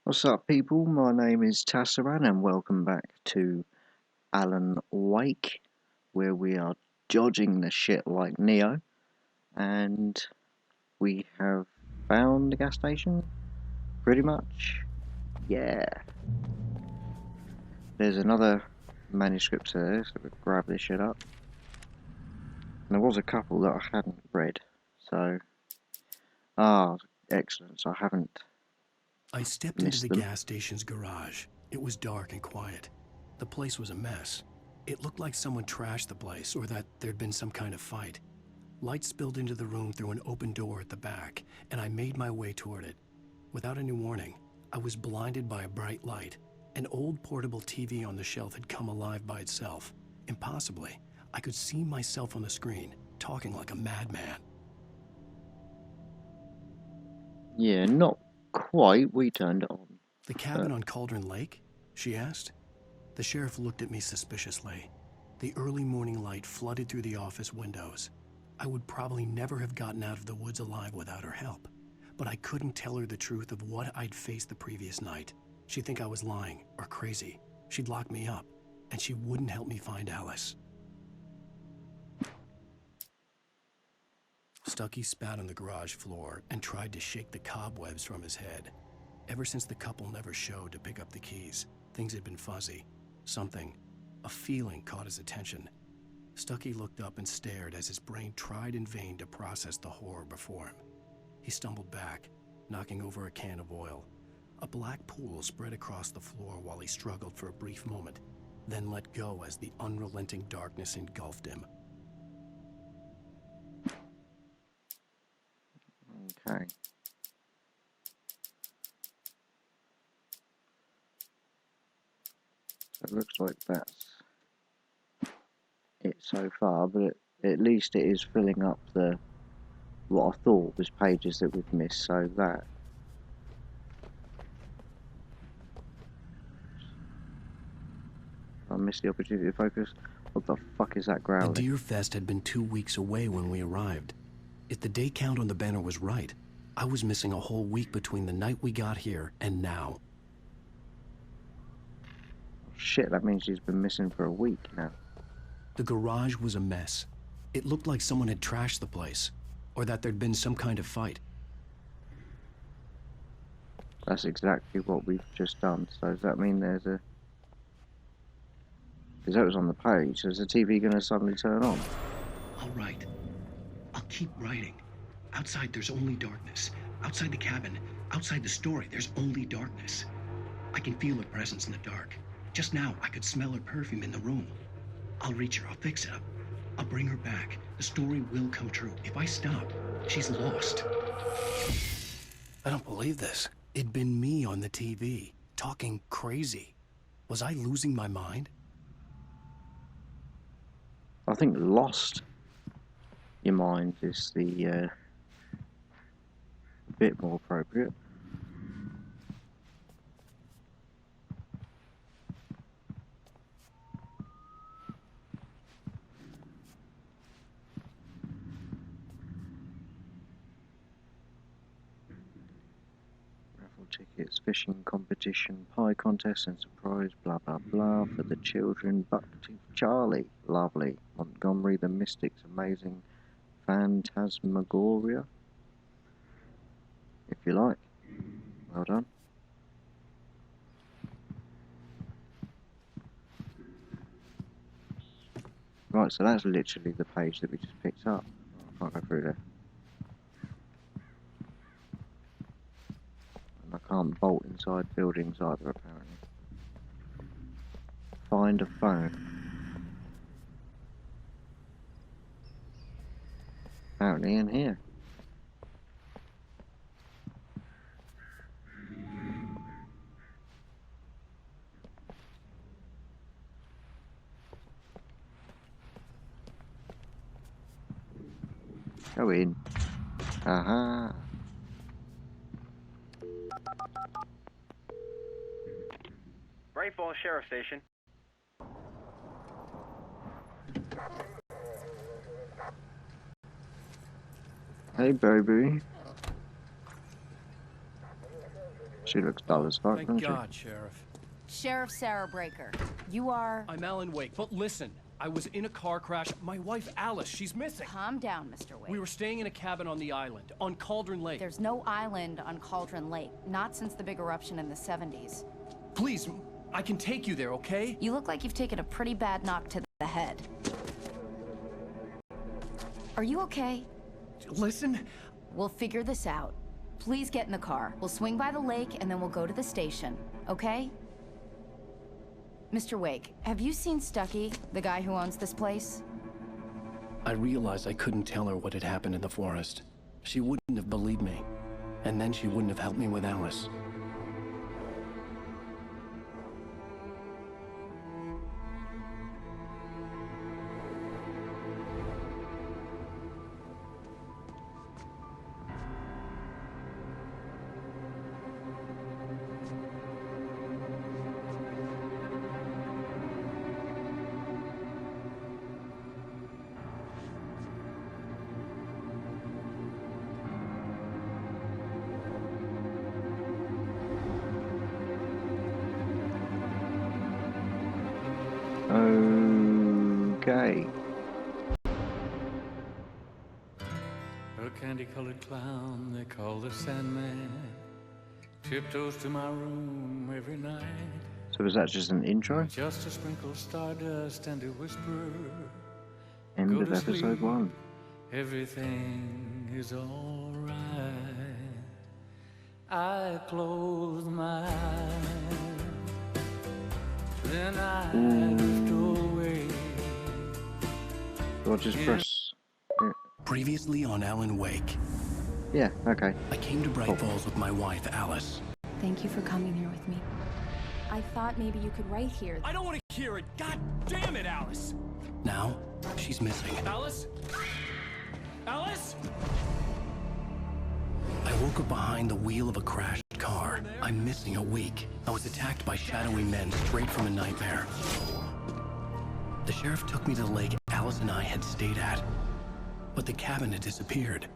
What's up, people? My name is Tassaran, and welcome back to Alan Wake, where we are dodging the shit like Neo, and we have found the gas station, pretty much. Yeah. There's another manuscript there, so we'll grab this shit up. And there was a couple that I hadn't read, so... excellent, so I haven't I stepped into the gas station's garage. It was dark and quiet. The place was a mess. It looked like someone trashed the place or that there'd been some kind of fight. Light spilled into the room through an open door at the back, and I made my way toward it. Without any warning, I was blinded by a bright light. An old portable TV on the shelf had come alive by itself. Impossibly, I could see myself on the screen, talking like a madman. Yeah, not quite. We turned it on. The cabin on Cauldron Lake? She asked. The sheriff looked at me suspiciously. The early morning light flooded through the office windows. I would probably never have gotten out of the woods alive without her help, but I couldn't tell her the truth of what I'd faced the previous night. She'd think I was lying or crazy. She'd lock me up, and she wouldn't help me find Alice. Stucky spat on the garage floor and tried to shake the cobwebs from his head. Ever since the couple never showed to pick up the keys, things had been fuzzy. Something, a feeling caught his attention. Stucky looked up and stared as his brain tried in vain to process the horror before him. He stumbled back, knocking over a can of oil. A black pool spread across the floor while he struggled for a brief moment, then let go as the unrelenting darkness engulfed him. Okay. So it looks like that's it so far, but at least it is filling up the what I thought was pages that we've missed, so that I missed the opportunity to focus. What the fuck is that growling? The Deer Fest had been 2 weeks away when we arrived. If the day count on the banner was right, I was missing a whole week between the night we got here and now. Shit, that means she's been missing for a week now. The garage was a mess. It looked like someone had trashed the place, or that there'd been some kind of fight. That's exactly what we've just done. So does that mean there's a... Because that was on the page. So is the TV going to suddenly turn on? All right. I'll keep writing. Outside, there's only darkness. Outside the cabin, outside the story, there's only darkness. I can feel her presence in the dark. Just now, I could smell her perfume in the room. I'll reach her. I'll fix it up. I'll bring her back. The story will come true. If I stop, she's lost. I don't believe this. It'd been me on the TV, talking crazy. Was I losing my mind? I think lost your mind is the bit more appropriate. Raffle tickets, fishing competition, pie contest and surprise, blah blah blah for the children. Bucktooth Charlie, lovely. Montgomery the Mystic's amazing Phantasmagoria, if you like. Well done. Right, so that's literally the page that we just picked up. I can't go through there. And I can't bolt inside buildings either, apparently. Find a phone. Apparently in here. Go in. Aha. Bright Falls Sheriff Station. Hey, baby. She looks dull as fuck, Thank doesn't God, Sheriff. Sheriff Sarah Breaker. You are... I'm Alan Wake, but listen. I was in a car crash. My wife, Alice, she's missing. Calm down, Mr. Wake. We were staying in a cabin on the island, on Cauldron Lake. There's no island on Cauldron Lake. Not since the big eruption in the 70s. Please, I can take you there, okay? You look like you've taken a pretty bad knock to the head. Are you okay? Listen. We'll figure this out. Please get in the car. We'll swing by the lake and then we'll go to the station, okay? Mr. Wake, have you seen Stucky, the guy who owns this place? I realized I couldn't tell her what had happened in the forest. She wouldn't have believed me. And then she wouldn't have helped me with Alice. Okay. A candy-colored clown they call the Sandman tiptoes to my room every night. So was that just an intro? Just to sprinkle stardust and to whisper, End go of to episode sleep. 1. Everything is all right. I close my eyes, then I drift away. So I'll just press... Previously on Alan Wake, Yeah, okay. I came to Bright Falls with my wife, Alice. Thank you for coming here with me. I thought maybe you could write here. I don't want to hear it. God damn it, Alice. Now, she's missing. Alice? Alice? I woke up behind the wheel of a crashed car. I'm missing a week. I was attacked by shadowy men straight from a nightmare. The sheriff took me to the lake Alice and I had stayed at, but the cabin had disappeared.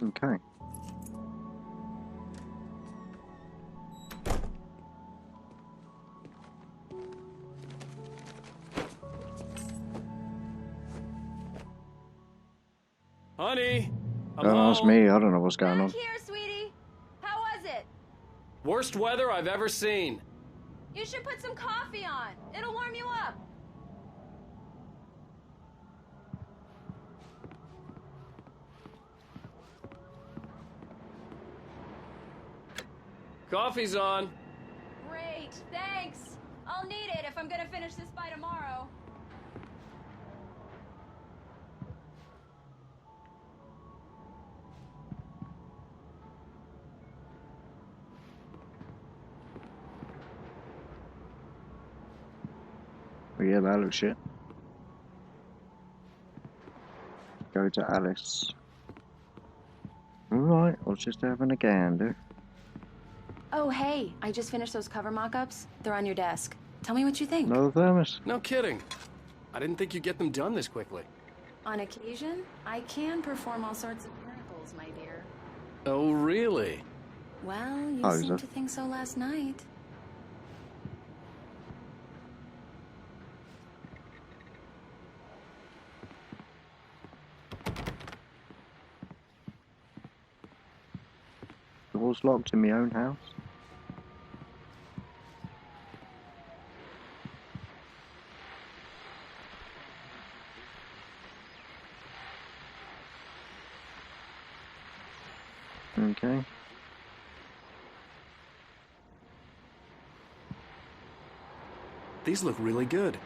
Okay. Honey, I'm Don't ask home. me, I don't know what's going on. Back here, sweetie. How was it? Worst weather I've ever seen. You should put some coffee on. It'll warm you up. Coffee's on. Great, thanks. I'll need it if I'm gonna finish this by tomorrow. Oh yeah, that looks shit. Go to Alice. Alright, I was just having a gander. Oh, hey, I just finished those cover mock-ups. They're on your desk. Tell me what you think. Another thermos? No kidding. I didn't think you'd get them done this quickly. On occasion, I can perform all sorts of miracles, my dear. Oh, really? Well, you Oh, is seemed that- to think so last night. Doors locked in my own house? Okay. These look really good.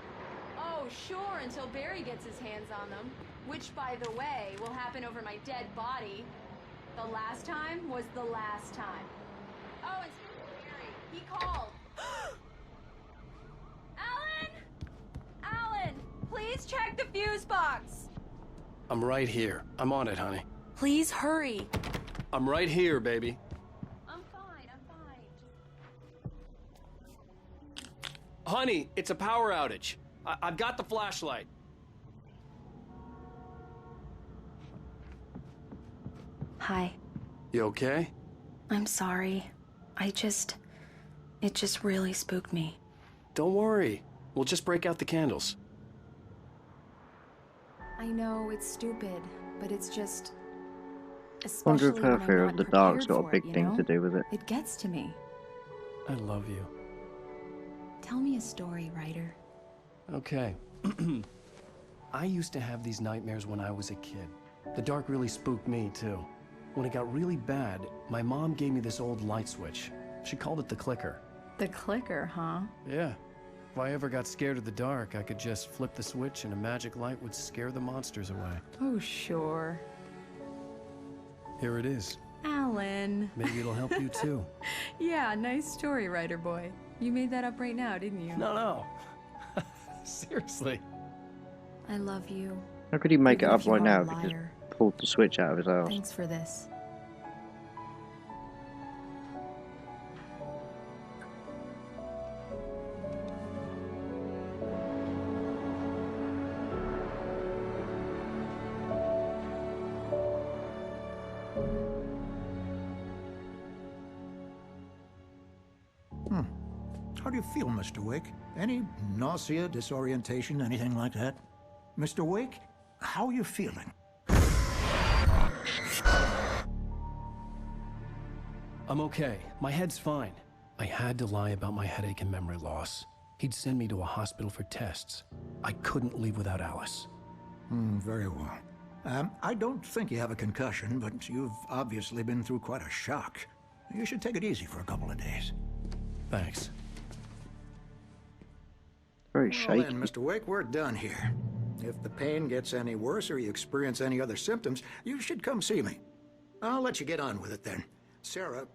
Oh, sure, until Barry gets his hands on them. Which, by the way, will happen over my dead body. The last time was the last time. Oh, and Barry, he called. Alan, please check the fuse box. I'm right here. I'm on it, honey. Please hurry. I'm right here, baby. I'm fine. Honey, it's a power outage. I've got the flashlight. Hi. You okay? I'm sorry. It just really spooked me. Don't worry. We'll just break out the candles. I know it's stupid, but it's just... Wonder if especially her when I'm fear not of the dark's prepared got a for it, big thing to do with it. It gets to me. I love you. Tell me a story, writer. Okay. I used to have these nightmares when I was a kid. The dark really spooked me, too. When it got really bad, my mom gave me this old light switch. She called it the clicker. The clicker, huh? Yeah. If I ever got scared of the dark, I could just flip the switch and a magic light would scare the monsters away. Oh, sure. Here it is. Alan. Maybe it'll help you, too. Yeah, nice story, writer boy. You made that up right now, didn't you? No. Seriously. I love you. How could he make it Even up if you right are now a if he just liar. pulled the switch out of his ass? Thanks for this. How do you feel, Mr. Wake? Any nausea, disorientation, anything like that? Mr. Wake, how are you feeling? I'm okay. My head's fine. I had to lie about my headache and memory loss. He'd send me to a hospital for tests. I couldn't leave without Alice. Very well. I don't think you have a concussion, but you've obviously been through quite a shock. You should take it easy for a couple of days. Thanks. Very Well shaky. then, Mr. Wake, we're done here. If the pain gets any worse or you experience any other symptoms, you should come see me. I'll let you get on with it then. Sarah,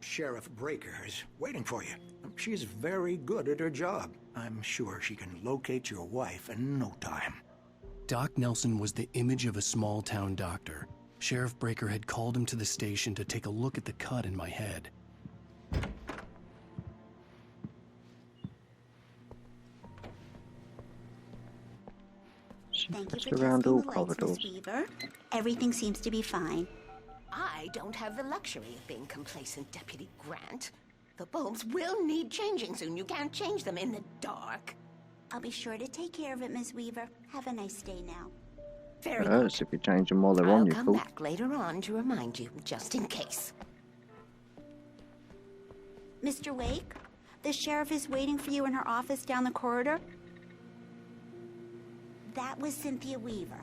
Sheriff Breaker, is waiting for you. She's very good at her job. I'm sure she can locate your wife in no time. Doc Nelson was the image of a small-town doctor. Sheriff Breaker had called him to the station to take a look at the cut in my head. Thank you Just for around testing all the lights, Miss corridors. Weaver. Everything seems to be fine. I don't have the luxury of being complacent, Deputy Grant. The bulbs will need changing soon. You can't change them in the dark. I'll be sure to take care of it, Miss Weaver. Have a nice day now. Very It good. hurts if you change them while they're I'll on you, come fool. back later on to remind you, just in case. Mr. Wake, the sheriff is waiting for you in her office down the corridor. That was Cynthia Weaver.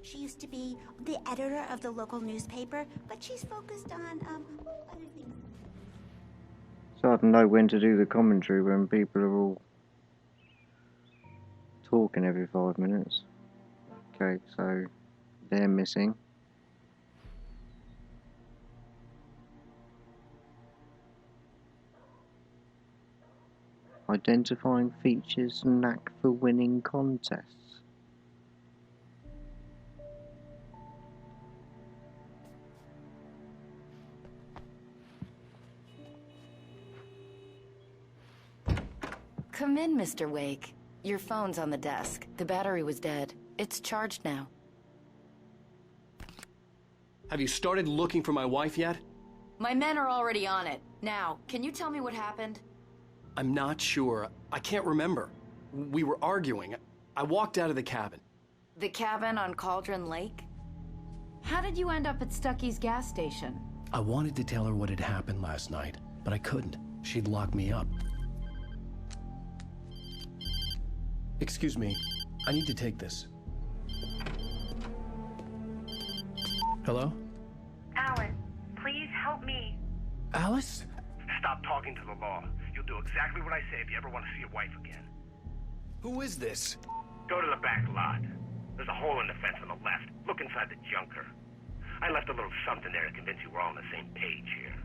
She used to be the editor of the local newspaper, but she's focused on, other things. It's hard to know when to do the commentary when people are all talking every 5 minutes. Okay, so they're missing. Identifying features, knack for winning contests. Come in, Mr. Wake. Your phone's on the desk. The battery was dead. It's charged now. Have you started looking for my wife yet? My men are already on it. Now, can you tell me what happened? I'm not sure. I can't remember. We were arguing. I walked out of the cabin. The cabin on Cauldron Lake? How did you end up at Stucky's gas station? I wanted to tell her what had happened last night, but I couldn't. She'd lock me up. Excuse me. I need to take this. Hello? Alan, please help me. Alice? Stop talking to the law. You'll do exactly what I say if you ever want to see your wife again. Who is this? Go to the back lot. There's a hole in the fence on the left. Look inside the junker. I left a little something there to convince you we're all on the same page here.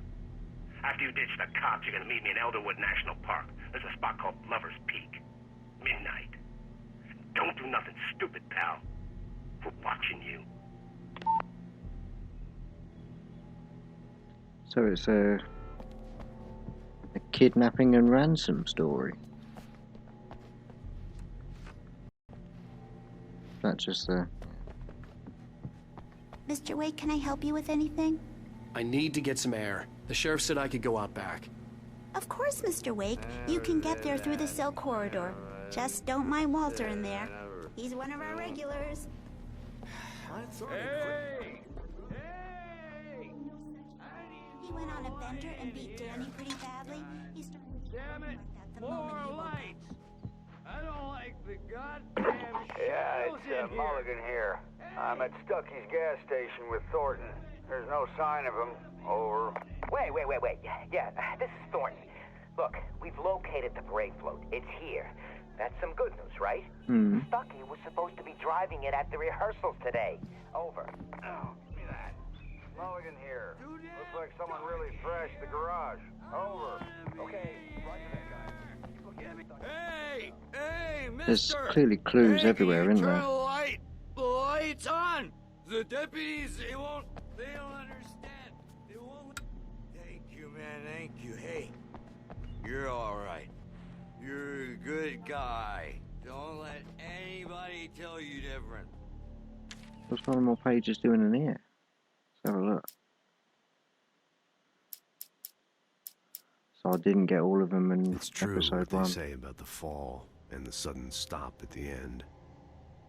After you ditch the cops, you're gonna meet me in Elderwood National Park. There's a spot called Lover's Peak. Midnight. Don't do nothing stupid, pal. We're watching you. So it's a kidnapping and ransom story. That's just Mr. Wake, can I help you with anything? I need to get some air. The sheriff said I could go out back. Of course, Mr. Wake. You can get there through the cell corridor. Just don't mind Walter in there. He's one of our regulars. Hey! He went on a bender and beat Danny pretty badly. He's starting to Damn it! like that the More moment he woke up. lights! I don't like the goddamn Yeah, shadows it's in here. Mulligan here. I'm at Stucky's gas station with Thornton. There's no sign of him. Over. Wait. Yeah, this is Thornton. Look, we've located the brake float. It's here. That's some good news, right? Stucky was supposed to be driving it at the rehearsals today. Over. Oh, give me that. Mulligan here. Looks like someone really thrashed the garage. Over. Okay, roger that, guy. Hey, mister! There's clearly clues Hey, everywhere, can you isn't turn there? the lights on! The deputies, they don't understand. They won't... Thank you, man, thank you. Hey, you're alright. You're a good guy. Don't let anybody tell you different. What's one more pages doing in here? Let's have a look. So I didn't get all of them in It's true episode what they 1. say about the fall and the sudden stop at the end.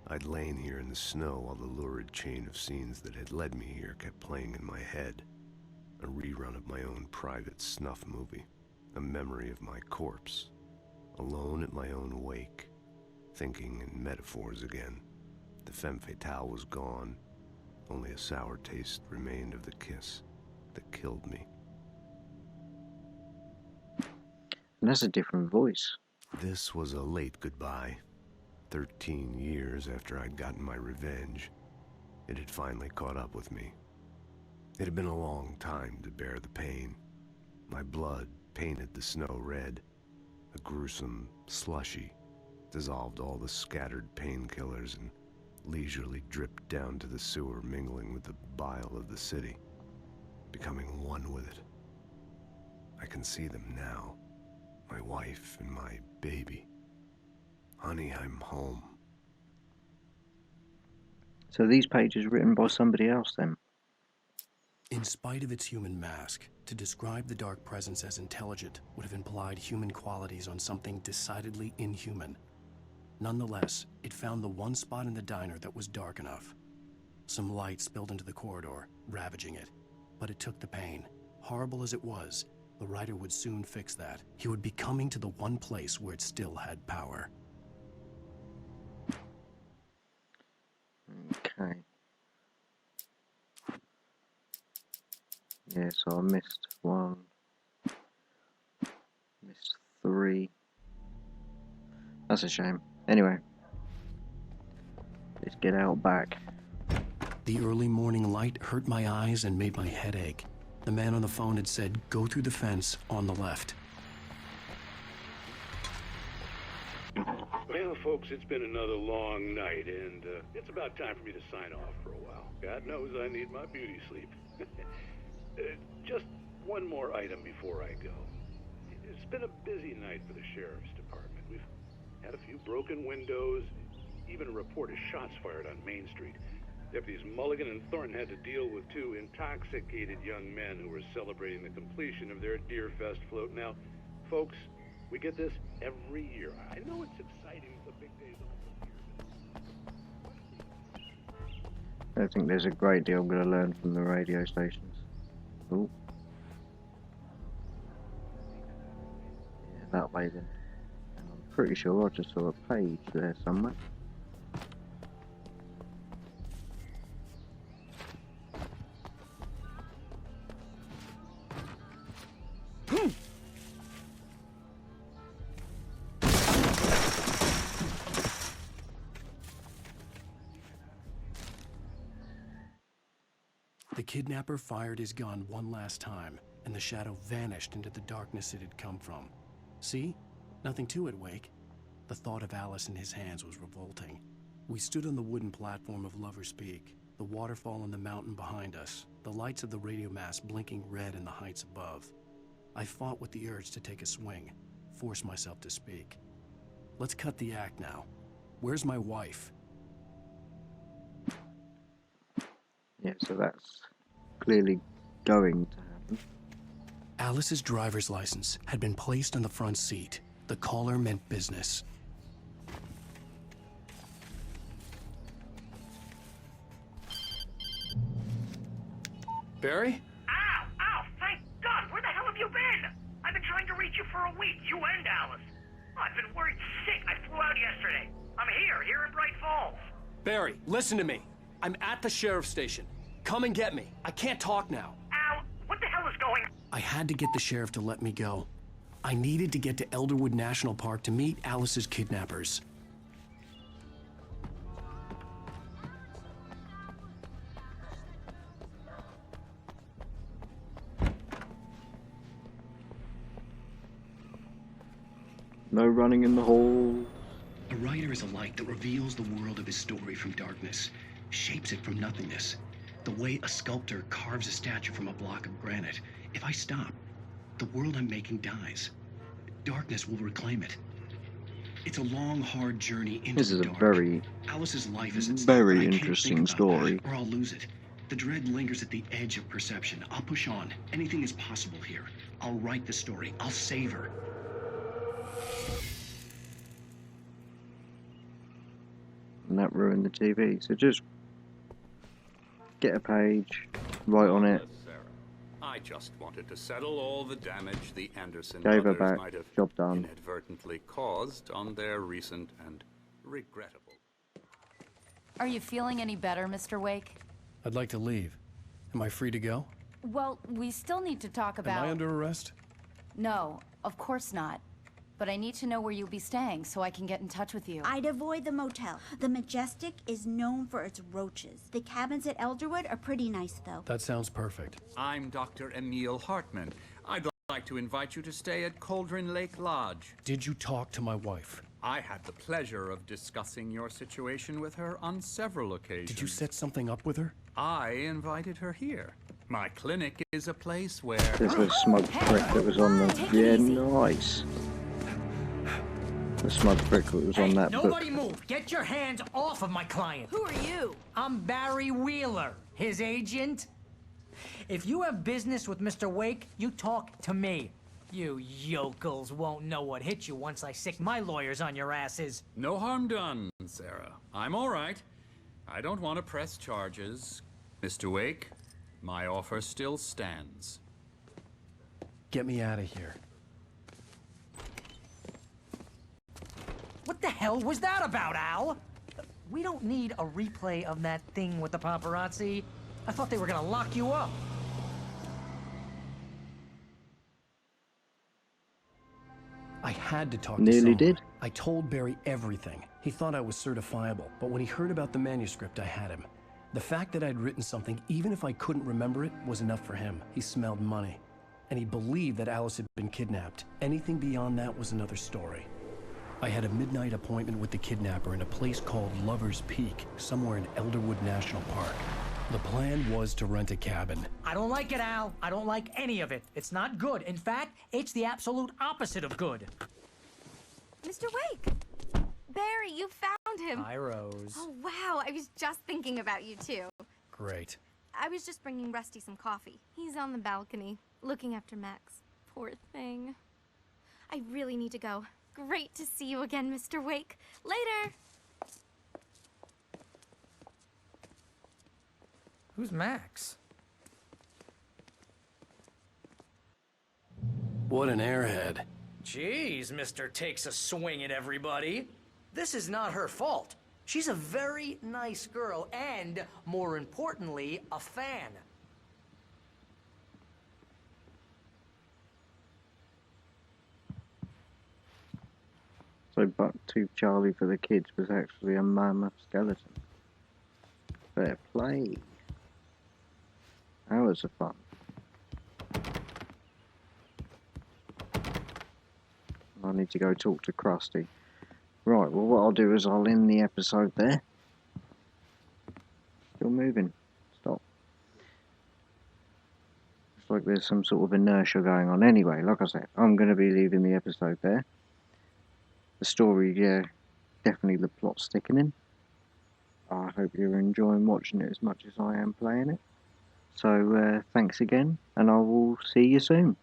I'd lain here in the snow while the lurid chain of scenes that had led me here kept playing in my head. A rerun of my own private snuff movie. A memory of my corpse. Alone at my own wake. Thinking in metaphors again. The femme fatale was gone. Only a sour taste remained of the kiss that killed me. And that's a different voice. This was a late goodbye. 13 years after I'd gotten my revenge, it had finally caught up with me. It had been a long time to bear the pain. My blood painted the snow red. A gruesome slushy dissolved all the scattered painkillers and leisurely dripped down to the sewer, mingling with the bile of the city, becoming one with it. I can see them now. My wife and my baby. Honey, I'm home. So these pages written by somebody else then? In spite of its human mask, to describe the dark presence as intelligent would have implied human qualities on something decidedly inhuman. Nonetheless, it found the one spot in the diner that was dark enough. Some light spilled into the corridor, ravaging it. But it took the pain. Horrible as it was, the writer would soon fix that. He would be coming to the one place where it still had power. Okay. Yeah, so I missed 1. Missed 3. That's a shame. Anyway. Let's get out back. The early morning light hurt my eyes and made my head ache. The man on the phone had said, go through the fence on the left. Well, folks, it's been another long night, and it's about time for me to sign off for a while. God knows I need my beauty sleep. Just one more item before I go. It's been a busy night for the Sheriff's Department. We've had a few broken windows, even a report of shots fired on Main Street. Deputies Mulligan and Thornton had to deal with 2 intoxicated young men who were celebrating the completion of their Deerfest float. Now, folks, we get this every year. I know it's exciting, the big days I don't think there's a great deal I'm going to learn from the radio stations. Ooh. Yeah, that way then. And I'm pretty sure I just saw a page there somewhere. The kidnapper fired his gun one last time, and the shadow vanished into the darkness it had come from. See? Nothing to it, Wake. The thought of Alice in his hands was revolting. We stood on the wooden platform of Lover's Peak, the waterfall on the mountain behind us, the lights of the radio mast blinking red in the heights above. I fought with the urge to take a swing, force myself to speak. Let's cut the act now. Where's my wife? Yeah, so that's clearly going to happen. Alice's driver's license had been placed on the front seat. The caller meant business. Barry? Ow! Ow! Thank God! Where the hell have you been? I've been trying to reach you for a week, you and Alice. I've been worried sick. I flew out yesterday. I'm here in Bright Falls. Barry, listen to me. I'm at the sheriff's station. Come and get me. I can't talk now. Al, what the hell is going on? I had to get the sheriff to let me go. I needed to get to Elderwood National Park to meet Alice's kidnappers. No running in the hall. A writer is a light that reveals the world of his story from darkness, shapes it from nothingness. The way a sculptor carves a statue from a block of granite. If I stop, the world I'm making dies. Darkness will reclaim it. It's a long, hard journey into This is the a dark. very, Alice's life is at stake, very but I can't interesting think about story. that, or I'll lose it. The dread lingers at the edge of perception. I'll push on. Anything is possible here. I'll write the story. I'll save her. And that ruined the TV. So just get a page, write on it, Sarah, I just wanted to settle all the damage the Anderson gave her brothers back, might have job done. inadvertently caused on their recent and regrettable. Are you feeling any better, Mr. Wake? I'd like to leave. Am I free to go? Well, we still need to talk about... Am I under arrest? No, of course not. But I need to know where you'll be staying so I can get in touch with you. I'd avoid the motel. The Majestic is known for its roaches. The cabins at Elderwood are pretty nice, though. That sounds perfect. I'm Dr. Emil Hartman. I'd like to invite you to stay at Cauldron Lake Lodge. Did you talk to my wife? I had the pleasure of discussing your situation with her on several occasions. Did you set something up with her? I invited her here. My clinic is a place where... There's the smug prick that was on the... Yeah, nice. The smug prick that was on that book. Nobody move! Get your hands off of my client! Who are you? I'm Barry Wheeler, his agent. If you have business with Mr. Wake, you talk to me. You yokels won't know what hit you once I sick my lawyers on your asses. No harm done, Sarah. I'm all right. I don't want to press charges. Mr. Wake, my offer still stands. Get me out of here. What the hell was that about, Al? We don't need a replay of that thing with the paparazzi. I thought they were gonna lock you up. I had to talk Nearly to someone. did. I told Barry everything. He thought I was certifiable, but when he heard about the manuscript, I had him. The fact that I'd written something, even if I couldn't remember it, was enough for him. He smelled money. And he believed that Alice had been kidnapped. Anything beyond that was another story. I had a midnight appointment with the kidnapper in a place called Lover's Peak, somewhere in Elderwood National Park. The plan was to rent a cabin. I don't like it, Al. I don't like any of it. It's not good. In fact, it's the absolute opposite of good. Mr. Wake! Barry, you found him! Hi, Rose. Oh, wow. I was just thinking about you, too. Great. I was just bringing Rusty some coffee. He's on the balcony, looking after Max. Poor thing. I really need to go. Great to see you again, Mr. Wake. Later! Who's Max? What an airhead. Jeez, Mr. Takes a swing at everybody. This is not her fault. She's a very nice girl and, more importantly, a fan. So Bucktooth Charlie for the kids was actually a mammoth skeleton. Fair play. Hours of fun. I need to go talk to Krusty. Right, well what I'll do is I'll end the episode there. Still moving. Stop. Looks like there's some sort of inertia going on. Anyway, like I said, I'm going to be leaving the episode there. The story, yeah, definitely the plot's thickening. I hope you're enjoying watching it as much as I am playing it. So thanks again, and I will see you soon.